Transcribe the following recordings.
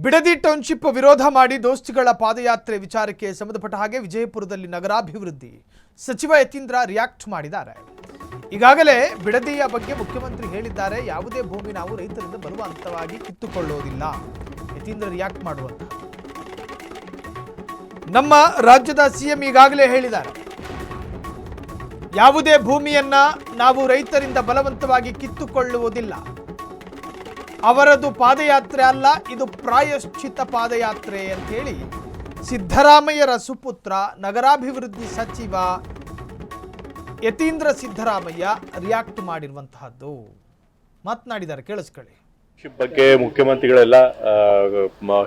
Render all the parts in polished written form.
Bidadi township ವಿರೋಧ ಮಾಡಿ ದೋಸ್ತಿಗಳ ಪಾದಯಾತ್ರೆ ವಿಚಾರಕ್ಕೆ ಸಂಬಂಧಪಟ್ಟ ಹಾಗೆ ವಿಜಯಪುರದಲ್ಲಿ ನಗರಾಭಿವೃದ್ಧಿ ಸಚಿವ ಯತೀಂದ್ರ ರಿಯಾಕ್ಟ್ ಮಾಡಿದ್ದಾರೆ. ಈಗಾಗಲೇ ಬಿಡದಿಯ ಬಗ್ಗೆ ಮುಖ್ಯಮಂತ್ರಿ ಹೇಳಿದ್ದಾರೆ, ಯಾವುದೇ ಭೂಮಿ ನಾವು ರೈತರಿಂದ ಬಲವಂತವಾಗಿ ಕಿತ್ತುಕೊಳ್ಳೋದಿಲ್ಲ. ಯತೀಂದ್ರ ರಿಯಾಕ್ಟ್ ಮಾಡುವಂತ ನಮ್ಮ ರಾಜ್ಯದ ಸಿಎಂ ಈಗಾಗಲೇ ಹೇಳಿದ್ದಾರೆ, ಯಾವುದೇ ಭೂಮಿಯನ್ನ ನಾವು ರೈತರಿಂದ ಬಲವಂತವಾಗಿ ಕಿತ್ತುಕೊಳ್ಳುವುದಿಲ್ಲ. ಅವರದು ಪಾದಯಾತ್ರೆ ಅಲ್ಲ, ಇದು ಪ್ರಾಯಶ್ಚಿತ್ತ ಪಾದಯಾತ್ರೆ ಅಂತ ಹೇಳಿ ಸಿದ್ದರಾಮಯ್ಯರ ಸುಪುತ್ರ ನಗರಾಭಿವೃದ್ಧಿ ಸಚಿವ ಯತೀಂದ್ರ ಸಿದ್ದರಾಮಯ್ಯ ರಿಯಾಕ್ಟ್ ಮಾಡಿರುವಂತಹದ್ದು. ಮಾತನಾಡಿದ್ದಾರೆ, ಕೇಳಿಸ್ಕೊಳ್ಳಿ. ಬಗ್ಗೆ ಮುಖ್ಯಮಂತ್ರಿಗಳೆಲ್ಲ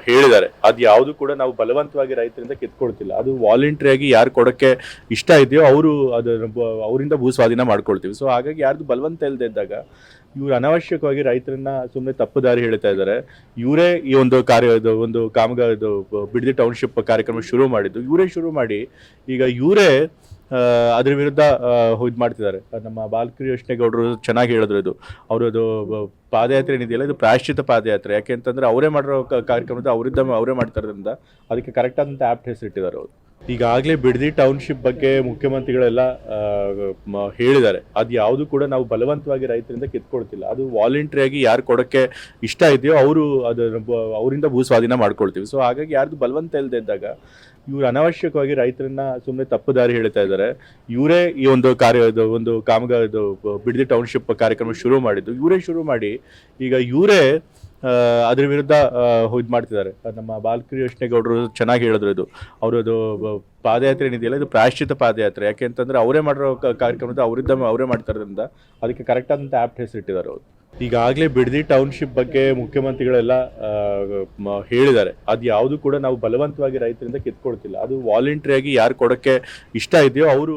ಹೇಳಿದ್ದಾರೆ, ಅದು ಯಾವುದು ಕೂಡ ನಾವು ಬಲವಂತವಾಗಿ ರೈತರಿಂದ ಕಿತ್ಕೊಳ್ತಿಲ್ಲ. ಅದು ವಾಲಂಟ್ರಿಯಾಗಿ ಯಾರು ಕೊಡಕ್ಕೆ ಇಷ್ಟ ಇದೆಯೋ ಅವರು ಅವರಿಂದ ಭೂ ಸ್ವಾಧೀನ ಮಾಡ್ಕೊಳ್ತೀವಿ. ಸೊ ಹಾಗಾಗಿ ಯಾರ್ದು ಬಲವಂತ ಇಲ್ಲದೆ ಇದ್ದಾಗ ಇವ್ರು ಅನಾವಶ್ಯಕವಾಗಿ ರೈತರನ್ನ ಸುಮ್ಮನೆ ತಪ್ಪು ದಾರಿ ಹೇಳ್ತಾ ಇದ್ದಾರೆ. ಇವರೇ ಈ ಒಂದು ಬಿಡದಿ ಟೌನ್ಶಿಪ್ ಕಾರ್ಯಕ್ರಮ ಶುರು ಮಾಡಿದ್ದು, ಇವರೇ ಶುರು ಮಾಡಿ ಈಗ ಇವರೇ ಅದ್ರ ವಿರುದ್ಧ ಇದು ಮಾಡ್ತಿದ್ದಾರೆ. ನಮ್ಮ ಬಾಲಕೃಷ್ಣೇಗೌಡರು ಚೆನ್ನಾಗಿ ಹೇಳಿದ್ರು, ಇದು ಅವರದು ಪಾದಯಾತ್ರೆ ಏನಿದೆಯಲ್ಲ ಇದು ಪ್ರಾಯಶ್ಚಿತ ಪಾದಯಾತ್ರೆ. ಯಾಕೆ ಅಂತಂದ್ರೆ ಅವರೇ ಮಾಡಿರೋ ಕಾರ್ಯಕ್ರಮದ ಅವರೇ ಮಾಡ್ತಾರೋದ್ರಿಂದ ಅದಕ್ಕೆ ಕರೆಕ್ಟ್ ಆದಂಥ ಆ್ಯಪ್ಟ್ ಹೆಸರಿಟ್ಟಿದ್ದಾರೆ ಅವರು. ಈಗಾಗಲೇ ಬಿಡದಿ ಟೌನ್ಶಿಪ್ ಬಗ್ಗೆ ಮುಖ್ಯಮಂತ್ರಿಗಳೆಲ್ಲ ಹೇಳಿದ್ದಾರೆ, ಅದು ಯಾವುದು ಕೂಡ ನಾವು ಬಲವಂತವಾಗಿ ರೈತರಿಂದ ಕಿತ್ಕೊಳ್ತಿಲ್ಲ. ಅದು ವಾಲಂಟ್ರಿಯಾಗಿ ಯಾರು ಕೊಡಕ್ಕೆ ಇಷ್ಟ ಇದೆಯೋ ಅವರು ಅವರಿಂದ ಭೂ ಸ್ವಾಧೀನ ಮಾಡ್ಕೊಳ್ತೀವಿ. ಸೊ ಹಾಗಾಗಿ ಯಾರ್ದು ಬಲವಂತ ಇಲ್ಲದೆ ಇದ್ದಾಗ ಇವ್ರು ಅನಾವಶ್ಯಕವಾಗಿ ರೈತರನ್ನ ಸುಮ್ಮನೆ ತಪ್ಪು ದಾರಿ ಹೇಳ್ತಾ ಇದ್ದಾರೆ. ಇವರೇ ಈ ಒಂದು ಬಿಡದಿ ಟೌನ್ಶಿಪ್ ಕಾರ್ಯಕ್ರಮ ಶುರು ಮಾಡಿದ್ದು, ಇವರೇ ಶುರು ಮಾಡಿ ಈಗ ಇವರೇ ಅದ್ರ ವಿರುದ್ಧ ಇದು ಮಾಡ್ತಿದ್ದಾರೆ. ನಮ್ಮ ಬಾಲಕೃಷ್ಣೇಗೌಡರು ಚೆನ್ನಾಗಿ ಹೇಳಿದ್ರು, ಇದು ಅವರದು ಪಾದಯಾತ್ರೆ ಏನಿದೆಯಲ್ಲ ಇದು ಪ್ರಾಯಶ್ಚಿತ ಪಾದಯಾತ್ರೆ. ಯಾಕೆ ಅಂತಂದ್ರೆ ಅವರೇ ಮಾಡಿರೋ ಕಾರ್ಯಕ್ರಮದ ಅವರೇ ಮಾಡ್ತಾರೋದ್ರಿಂದ ಅದಕ್ಕೆ ಕರೆಕ್ಟ್ ಆದಂಥ ಆ್ಯಪ್ಟ್ ಹೆಸರಿಟ್ಟಿದ್ದಾರೆ ಅವರು. ಈಗಾಗಲೇ ಬಿಡದಿ ಟೌನ್ಶಿಪ್ ಬಗ್ಗೆ ಮುಖ್ಯಮಂತ್ರಿಗಳೆಲ್ಲ ಹೇಳಿದ್ದಾರೆ, ಅದು ಯಾವುದು ಕೂಡ ನಾವು ಬಲವಂತವಾಗಿ ರೈತರಿಂದ ಕಿತ್ಕೊಳ್ತಿಲ್ಲ. ಅದು ವಾಲಂಟ್ರಿಯಾಗಿ ಯಾರು ಕೊಡಕ್ಕೆ ಇಷ್ಟ ಇದೆಯೋ ಅವರು